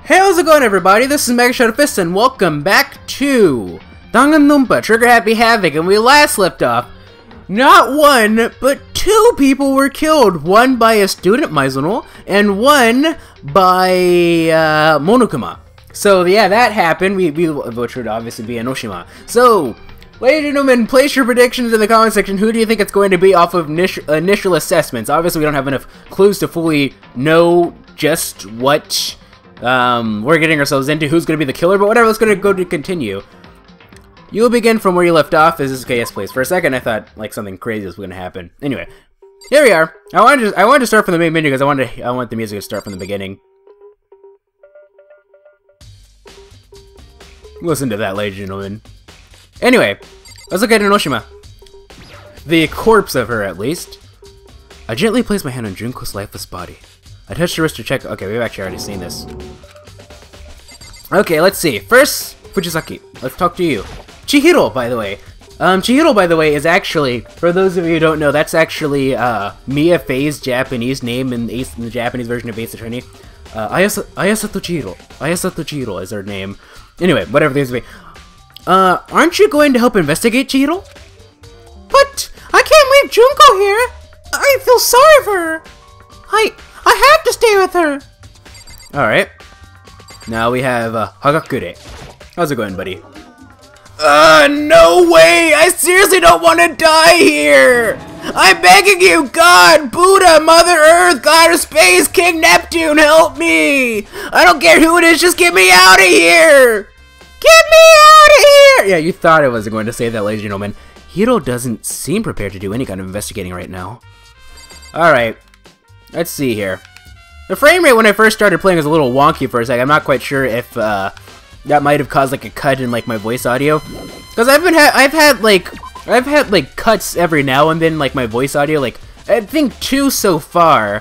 Hey, how's it going, everybody? This is MegaShadowFist, and welcome back to Danganronpa, Trigger Happy Havoc. And we last left off, not one, but two people were killed. One by a student, Maizono, and one by Monokuma. So yeah, that happened. Which would obviously be Enoshima. So, ladies and gentlemen, place your predictions in the comment section. Who do you think it's going to be off of initial assessments? Obviously, we don't have enough clues to fully know just what we're getting ourselves into, who's going to be the killer, but whatever, let's go to continue. You'll begin from where you left off. Is this okay? Yes, please. For a second, I thought like something crazy was going to happen. Anyway, here we are. I wanted to start from the main menu because I want the music to start from the beginning. Listen to that, ladies and gentlemen. Anyway, let's look at Enoshima. The corpse of her, at least. I gently placed my hand on Junko's lifeless body. I touched her wrist to check. Okay, we've actually already seen this. Okay, let's see. First, Fujisaki. Let's talk to you. Chihiro, by the way. Chihiro, by the way, is actually, for those of you who don't know, that's actually Mia Fei's Japanese name in the Japanese version of Ace Attorney. Ayasato Chihiro. Ayasato Chihiro is her name. Anyway, whatever it is to be. Aren't you going to help investigate, Chihiro? But I can't leave Junko here. I feel sorry for her. I have to stay with her! Alright. Now we have Hagakure. How's it going, buddy? No way! I seriously don't want to die here! I'm begging you, God, Buddha, Mother Earth, God of Space, King Neptune, help me! I don't care who it is, just get me out of here! Get me out of here! Yeah, you thought I was going to say that, ladies and gentlemen. Hiro doesn't seem prepared to do any kind of investigating right now. Alright. Let's see here. The frame rate when I first started playing was a little wonky for a second. I'm not quite sure if that might have caused like a cut in like my voice audio, because I've had like cuts every now and then, like my voice audio. Like I think 2 so far.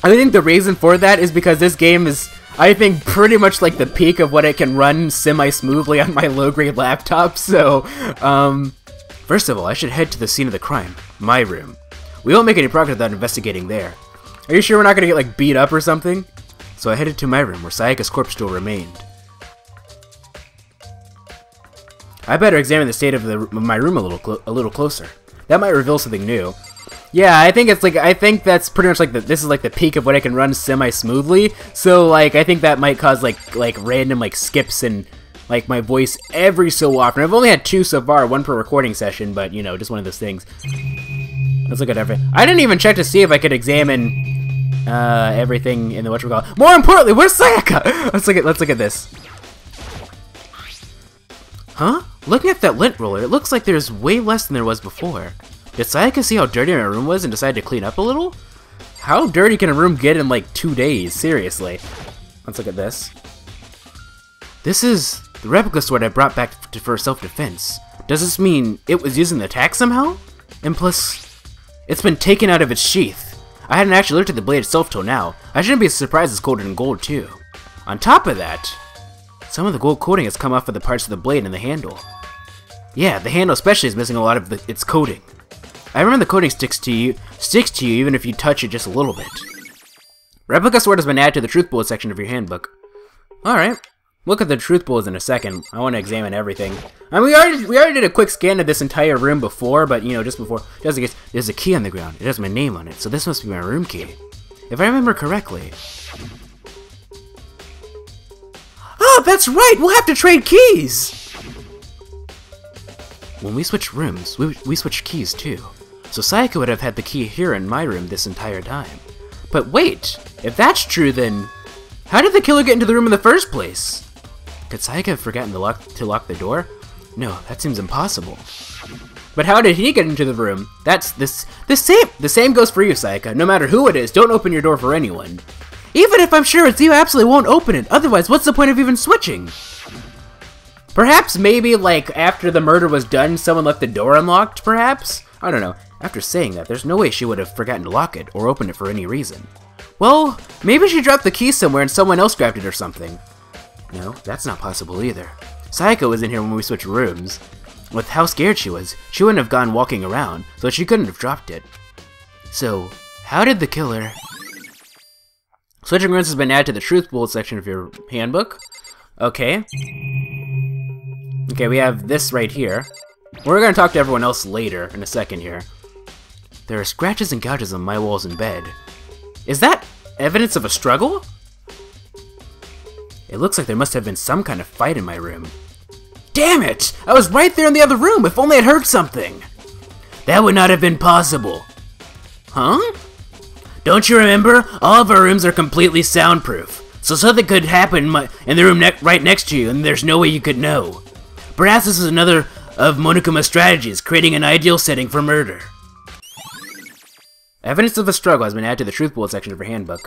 I think the reason for that is because this game is, I think, pretty much like the peak of what it can run semi-smoothly on my low-grade laptop. So, first of all, I should head to the scene of the crime, my room. We won't make any progress without investigating there. Are you sure we're not gonna get, like, beat up or something? So I headed to my room, where Sayaka's corpse still remained. I better examine the state of my room a little closer. That might reveal something new. Yeah, I think that's pretty much like this is like the peak of what I can run semi-smoothly. So, like, I think that might cause, like random, like, skips in, like, my voice every so often. I've only had 2 so far, 1 per recording session, but, you know, just one of those things. Let's look at everything. I didn't even check to see if I could examine everything in the whatchamacallit. More importantly, where's Sayaka? Let's look at this. Huh? Looking at that lint roller, it looks like there's way less than there was before. Did Sayaka see how dirty my room was and decide to clean up a little? How dirty can a room get in like 2 days? Seriously. Let's look at this. This is the replica sword I brought back for self-defense. Does this mean it was used in the attack somehow? And plus, it's been taken out of its sheath. I hadn't actually looked at the blade itself till now. I shouldn't be surprised it's coated in gold too. On top of that, some of the gold coating has come off of the parts of the blade and the handle. Yeah, the handle especially is missing a lot of its coating. I remember the coating sticks to you even if you touch it just a little bit. Replica sword has been added to the truth bullet section of your handbook. Alright. Look at the truth bullets in a second. I want to examine everything. I mean, we already did a quick scan of this entire room before, but you know, just in case, there's a key on the ground. It has my name on it, so this must be my room key, if I remember correctly. Oh, that's right. We'll have to trade keys. When we switch rooms, we switch keys too. So Sayaka would have had the key here in my room this entire time. But wait, if that's true, then how did the killer get into the room in the first place? Could Sayaka have forgotten to lock the door? No, that seems impossible. But how did he get into the room? That's the same goes for you, Sayaka. No matter who it is, don't open your door for anyone. Even if I'm sure it's you, I absolutely won't open it. Otherwise, what's the point of even switching? Perhaps maybe like after the murder was done, someone left the door unlocked, perhaps? I don't know. After saying that, there's no way she would have forgotten to lock it or open it for any reason. Well, maybe she dropped the key somewhere and someone else grabbed it or something. No, that's not possible either. Sayaka was in here when we switched rooms. With how scared she was, she wouldn't have gone walking around, so she couldn't have dropped it. So, how did the killer... Switching rooms has been added to the truth pool section of your handbook. Okay. Okay, we have this right here. We're gonna talk to everyone else later, in a second here. There are scratches and gouges on my walls and bed. Is that evidence of a struggle? It looks like there must have been some kind of fight in my room. Damn it! I was right there in the other room, if only I'd heard something! That would not have been possible. Huh? Don't you remember? All of our rooms are completely soundproof. So something could happen in the room right next to you, and there's no way you could know. Perhaps this is another of Monokuma's strategies, creating an ideal setting for murder. Evidence of a struggle has been added to the truth pool section of your handbook.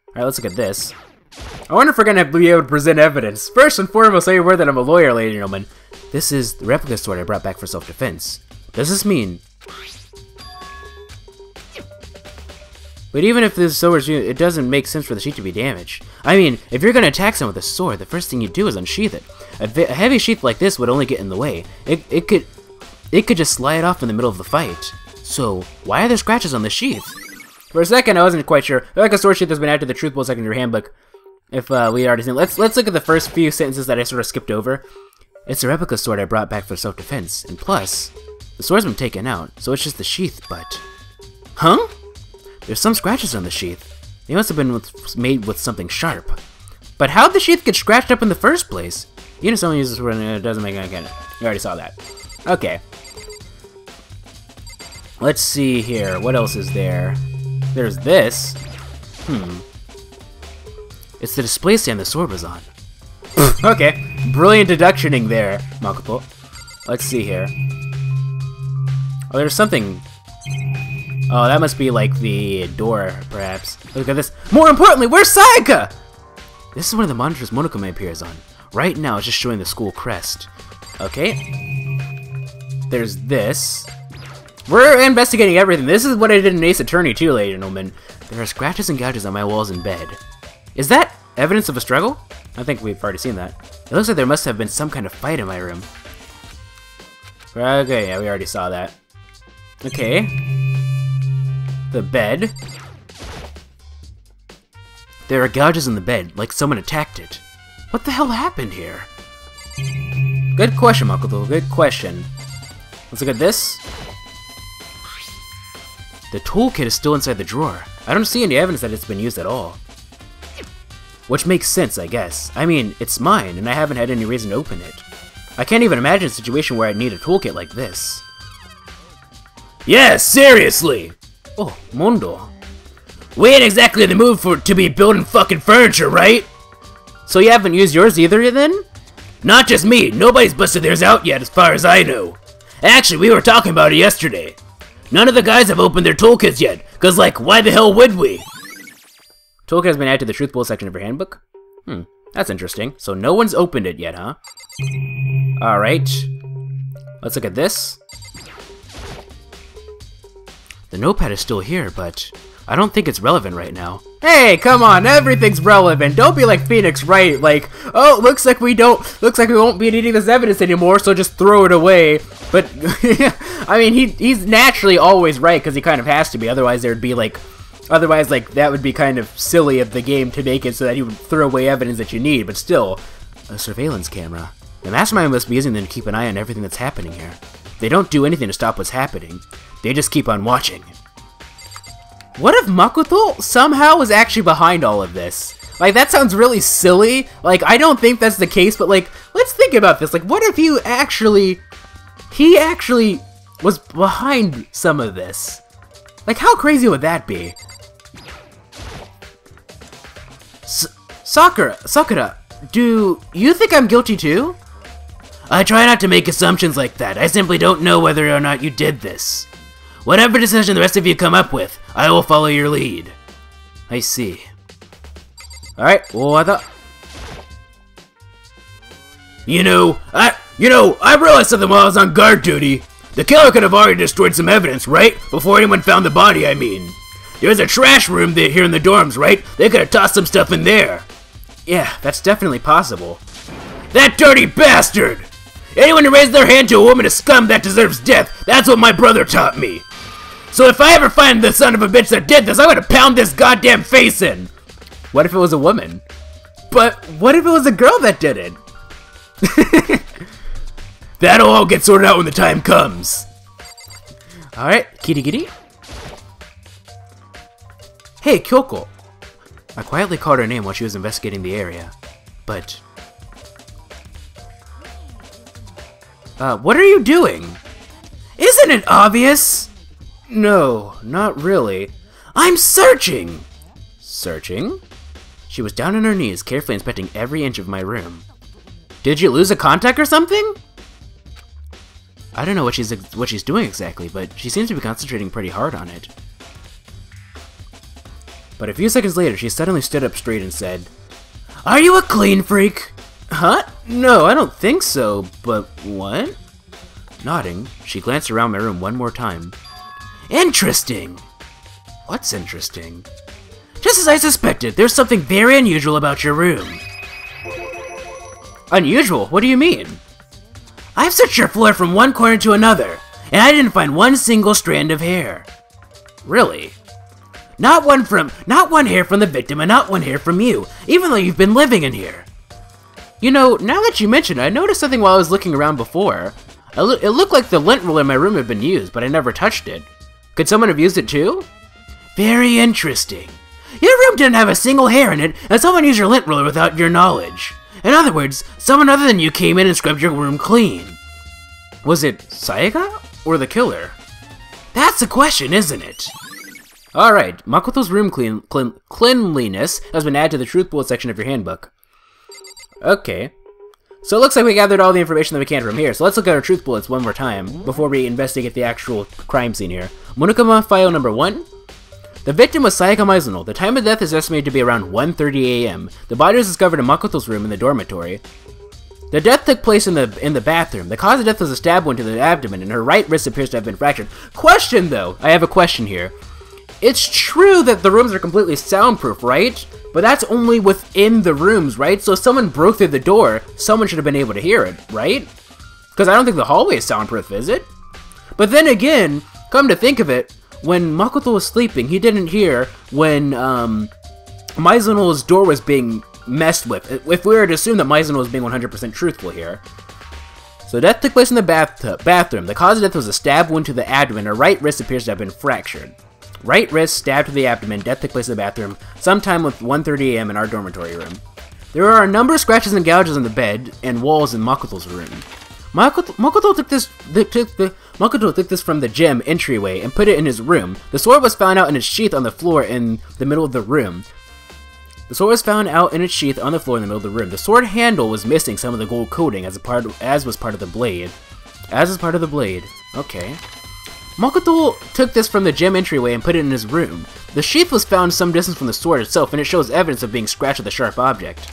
Alright, let's look at this. I wonder if we're gonna be able to present evidence. First and foremost, say a word that I'm a lawyer, ladies and gentlemen. This is the replica sword I brought back for self-defense. Does this mean... But even if this sword is used, it doesn't make sense for the sheath to be damaged. I mean, if you're gonna attack someone with a sword, the first thing you do is unsheath it. A heavy sheath like this would only get in the way. It could just slide off in the middle of the fight. So, why are there scratches on the sheath? For a second, I wasn't quite sure. Like a sword sheath has been added to the truth pool section of your handbook. If we already seen, let's look at the first few sentences that I sort of skipped over. It's a replica sword I brought back for self-defense, and plus, the sword's been taken out, so it's just the sheath. But, huh? There's some scratches on the sheath. They must have been made with something sharp. But how'd the sheath get scratched up in the first place? You know, someone uses this word and it doesn't make any sense. You already saw that. Okay. Let's see here. What else is there? There's this. It's the display stand the sword was on. Okay. Brilliant deductioning there, Makoto. Let's see here. Oh, there's something... Oh, that must be like the door, perhaps. Look at this. More importantly, where's Sayaka? This is one of the monitors Monokuma appears on. Right now, it's just showing the school crest. Okay. There's this. We're investigating everything. This is what I did in Ace Attorney too, ladies and gentlemen. There are scratches and gouges on my walls in bed. Is that evidence of a struggle? I think we've already seen that. It looks like there must have been some kind of fight in my room. Okay, yeah, we already saw that. Okay. The bed. There are gouges in the bed, like someone attacked it. What the hell happened here? Good question, Makoto. Good question. Let's look at this. The toolkit is still inside the drawer. I don't see any evidence that it's been used at all. Which makes sense, I guess. I mean, it's mine, and I haven't had any reason to open it. I can't even imagine a situation where I'd need a toolkit like this. Yeah, seriously! Oh, Mondo. We ain't exactly in the mood to be building fucking furniture, right? So you haven't used yours either, then? Not just me. Nobody's busted theirs out yet, as far as I know. Actually, we were talking about it yesterday. None of the guys have opened their toolkits yet, cause like, why the hell would we? Toolkit has been added to the truth pool section of your handbook? That's interesting. So no one's opened it yet, huh? Alright. Let's look at this. The notepad is still here, but I don't think it's relevant right now. Hey, come on, everything's relevant. Don't be like Phoenix Wright, like, oh, looks like we won't be needing this evidence anymore, so just throw it away. But, I mean, he's naturally always right, because he kind of has to be, otherwise that would be kind of silly of the game to make it so that he would throw away evidence that you need, but still, a surveillance camera. The mastermind must be using them to keep an eye on everything that's happening here. They don't do anything to stop what's happening. They just keep on watching. What if Makoto somehow was actually behind all of this? Like, that sounds really silly. Like, I don't think that's the case, but like, let's think about this. Like, what if he actually was behind some of this? Like, how crazy would that be? Sakura, do you think I'm guilty too? I try not to make assumptions like that. I simply don't know whether or not you did this. Whatever decision the rest of you come up with, I will follow your lead. I see. Alright, well, I thought... I realized something while I was on guard duty. The killer could have already destroyed some evidence, right? Before anyone found the body, I mean. There's a trash room here in the dorms, right? They could have tossed some stuff in there. Yeah, that's definitely possible. That dirty bastard! Anyone who raises their hand to a woman is scum that deserves death. That's what my brother taught me. So if I ever find the son of a bitch that did this, I'm gonna pound this goddamn face in. What if it was a woman? But what if it was a girl that did it? That'll all get sorted out when the time comes. Alright, kitty kitty. Hey, Kyoko. I quietly called her name while she was investigating the area. But... what are you doing? Isn't it obvious? No, not really. I'm searching! Searching? She was down on her knees, carefully inspecting every inch of my room. Did you lose a contact or something? I don't know what she's doing exactly, but she seems to be concentrating pretty hard on it. But a few seconds later, she suddenly stood up straight and said, "Are you a clean freak?" Huh? No, I don't think so, but what? Nodding, she glanced around my room one more time. Interesting! What's interesting? Just as I suspected, there's something very unusual about your room. Unusual? What do you mean? I've searched your floor from one corner to another, and I didn't find one single strand of hair. Really? Not one hair from the victim and not one hair from you, even though you've been living in here. You know, now that you mention it, I noticed something while I was looking around before. It looked like the lint roller in my room had been used, but I never touched it. Could someone have used it too? Very interesting. Your room didn't have a single hair in it, and someone used your lint roller without your knowledge. In other words, someone other than you came in and scrubbed your room clean. Was it Sayaka or the killer? That's the question, isn't it? Alright, Makoto's room cleanliness has been added to the truth bullet section of your handbook. Okay. So it looks like we gathered all the information that we can from here, so let's look at our truth bullets one more time before we investigate the actual crime scene here. Monokuma file number 1. The victim was Sayaka Mizuno. The time of death is estimated to be around 1:30 a.m. The body was discovered in Makoto's room in the dormitory. The death took place in the bathroom. The cause of death was a stab wound to the abdomen, and her right wrist appears to have been fractured. Question though, I have a question here. It's true that the rooms are completely soundproof, right? But that's only within the rooms, right? So if someone broke through the door, someone should have been able to hear it, right? Because I don't think the hallway is soundproof, is it? But then again, come to think of it, when Makoto was sleeping, he didn't hear when Mizuno's door was being messed with. If we were to assume that Mizuno was being 100% truthful here. So death took place in the bathroom. The cause of death was a stab wound to the abdomen. Her right wrist appears to have been fractured. Right wrist, stabbed to the abdomen, death took place in the bathroom, sometime with 1:30 a.m. in our dormitory room. There are a number of scratches and gouges on the bed and walls in Makoto's room. Makoto took this from the gym entryway and put it in his room. The sword was found out in its sheath on the floor in the middle of the room. The sword handle was missing some of the gold coating as was part of the blade. Okay. Makoto took this from the gym entryway and put it in his room. The sheath was found some distance from the sword itself, and it shows evidence of being scratched with a sharp object.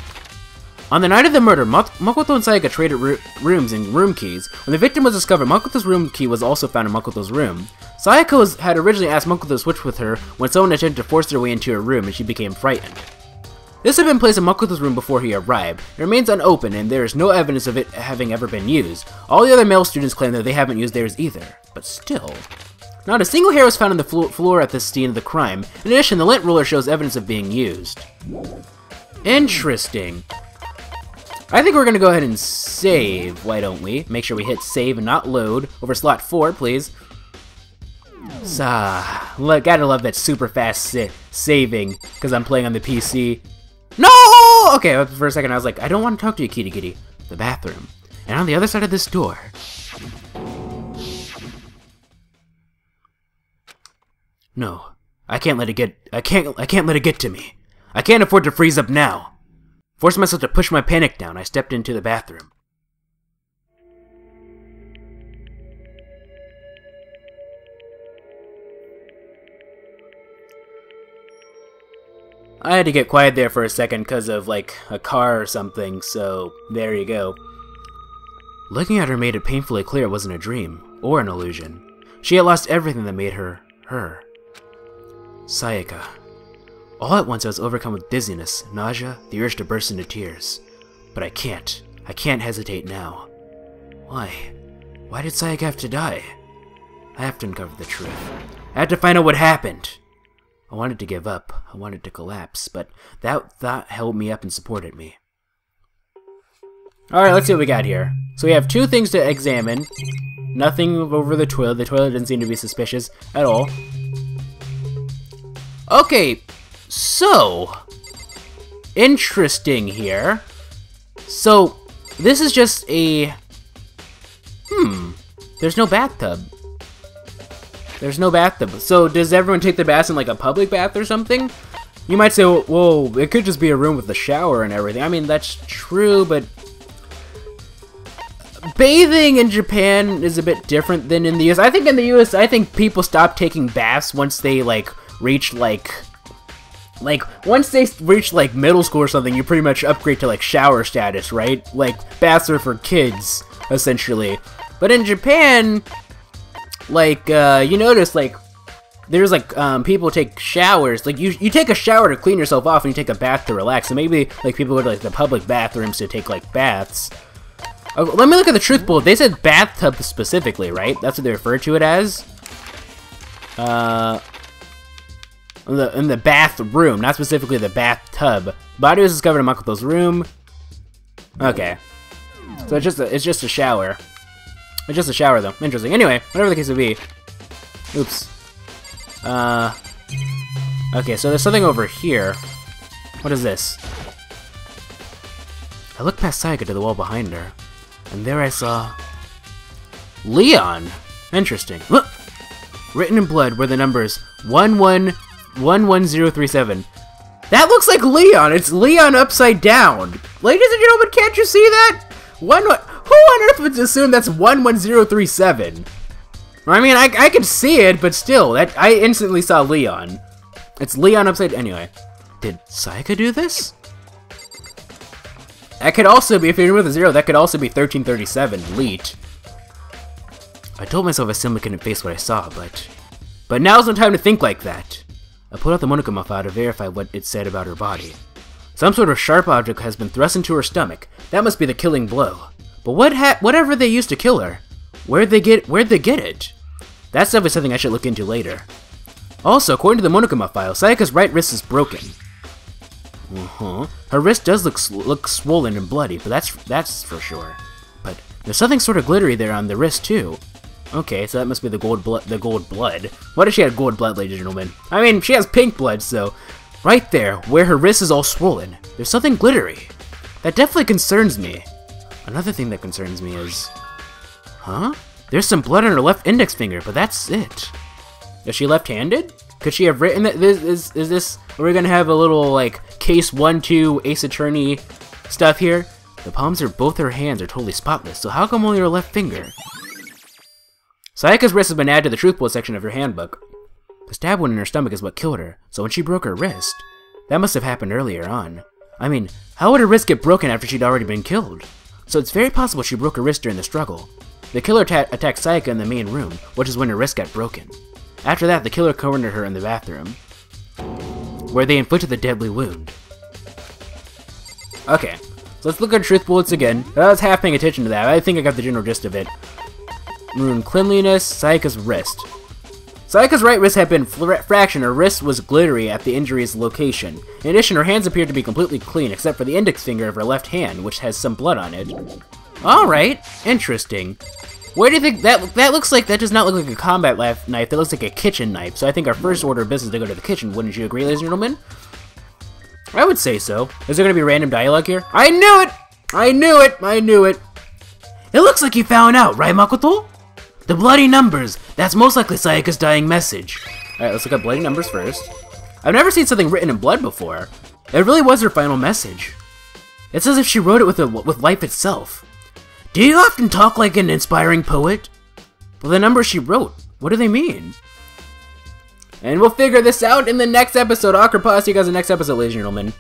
On the night of the murder, Makoto and Sayaka traded rooms and room keys. When the victim was discovered, Makoto's room key was also found in Makoto's room. Sayaka had originally asked Makoto to switch with her when someone attempted to force their way into her room, and she became frightened. This had been placed in Makoto's room before he arrived. It remains unopened, and there is no evidence of it having ever been used. All the other male students claim that they haven't used theirs either. But still... Not a single hair was found on the floor at the scene of the crime. In addition, the lint roller shows evidence of being used. Interesting. I think we're gonna go ahead and save, why don't we? Make sure we hit save and not load. Over slot 4, please. Gotta love that super fast saving, because I'm playing on the PC. No! Okay, for a second I was like, I don't want to talk to you, kitty kitty. The bathroom. And on the other side of this door... No, I can't let it get to me. I can't afford to freeze up now. Forcing myself to push my panic down, I stepped into the bathroom. I had to get quiet there for a second because of, like, a car or something, so there you go. Looking at her made it painfully clear it wasn't a dream, or an illusion. She had lost everything that made her, her. Sayaka. All at once I was overcome with dizziness, nausea, the urge to burst into tears. But I can't. I can't hesitate now. Why? Why did Sayaka have to die? I have to uncover the truth. I have to find out what happened. I wanted to give up. I wanted to collapse, but that thought held me up and supported me. Alright, let's see what we got here. So we have 2 things to examine. Nothing over the toilet. The toilet didn't seem to be suspicious at all. Okay, so... interesting here. So, this is just a... There's no bathtub. There's no bathtub. So, does everyone take their baths in like a public bath or something? You might say, well, it could just be a room with a shower and everything. I mean, that's true, but... bathing in Japan is a bit different than in the US. I think in the US, I think people stop taking baths once they, like, reach, once they reach, like, middle school or something, you pretty much upgrade to, like, shower status, right? Like, baths are for kids, essentially. But in Japan, like, you notice, like, there's, like, people take showers. Like, you take a shower to clean yourself off and you take a bath to relax. So maybe, like, people go to, like, the public bathrooms to take, like, baths. Let me look at the truth bullet. They said bathtub specifically, right? That's what they refer to it as. In the bathroom, not specifically the bathtub. Body was discovered in Makoto's room. Okay, so it's just a shower. It's just a shower, though. Interesting. Anyway, whatever the case may be. Oops. Okay, so there's something over here. What is this? I looked past Sayaka to the wall behind her. And there I saw... Leon! Interesting. Look! Written in blood were the numbers 11037. That looks like Leon! It's Leon upside down! Ladies and gentlemen, can't you see that? Who on earth would assume that's 11037? I mean, I can see it, but still, I instantly saw Leon. It's Leon upside... Anyway. Did Sayaka do this? That could also be, if you're with a 0, that could also be 1337, Leet. I told myself I simply couldn't face what I saw, but now's no time to think like that. I pulled out the Monokuma file to verify what it said about her body. Some sort of sharp object has been thrust into her stomach. That must be the killing blow. But whatever they used to kill her, where'd they get it? That's definitely something I should look into later. Also, according to the Monokuma file, Sayaka's right wrist is broken. Her wrist does look swollen and bloody, but that's for sure. But there's something sort of glittery there on the wrist too. Okay, so that must be the gold blood. What if she had gold blood, ladies and gentlemen? I mean, she has pink blood, so right there, where her wrist is all swollen, there's something glittery. That definitely concerns me. Another thing that concerns me is... There's some blood on her left index finger, but that's it. Is she left-handed? Could she have written that? Is this... We're gonna have a little, like, case 1-2 Ace Attorney stuff here? The palms of both her hands are totally spotless, so how come only her left finger? Sayaka's wrist has been added to the truth bullet section of her handbook. The stab wound in her stomach is what killed her, so when she broke her wrist, that must have happened earlier on. I mean, how would her wrist get broken after she'd already been killed? So it's very possible she broke her wrist during the struggle. The killer attacked Sayaka in the main room, which is when her wrist got broken. After that, the killer cornered her in the bathroom, where they inflicted the deadly wound. Okay, so let's look at truth bullets again. I was half paying attention to that. I think I got the general gist of it. Ruined cleanliness, Sayaka's wrist. Sayaka's right wrist had been fractured. Her wrist was glittery at the injury's location. In addition, her hands appeared to be completely clean, except for the index finger of her left hand, which has some blood on it. Alright, interesting. Where do you think that looks like? That does not look like a combat knife. That looks like a kitchen knife. So I think our first order of business is to go to the kitchen. Wouldn't you agree, ladies and gentlemen? I would say so. Is there going to be random dialogue here? I knew it! I knew it! I knew it! It looks like you found out, right, Makoto? The bloody numbers. That's most likely Sayaka's dying message. Alright, let's look at bloody numbers first. I've never seen something written in blood before. It really was her final message. It's as if she wrote it with life itself. Do you often talk like an inspiring poet? Well, the numbers she wrote, what do they mean? And we'll figure this out in the next episode. Awkward pause. See you guys in the next episode, ladies and gentlemen.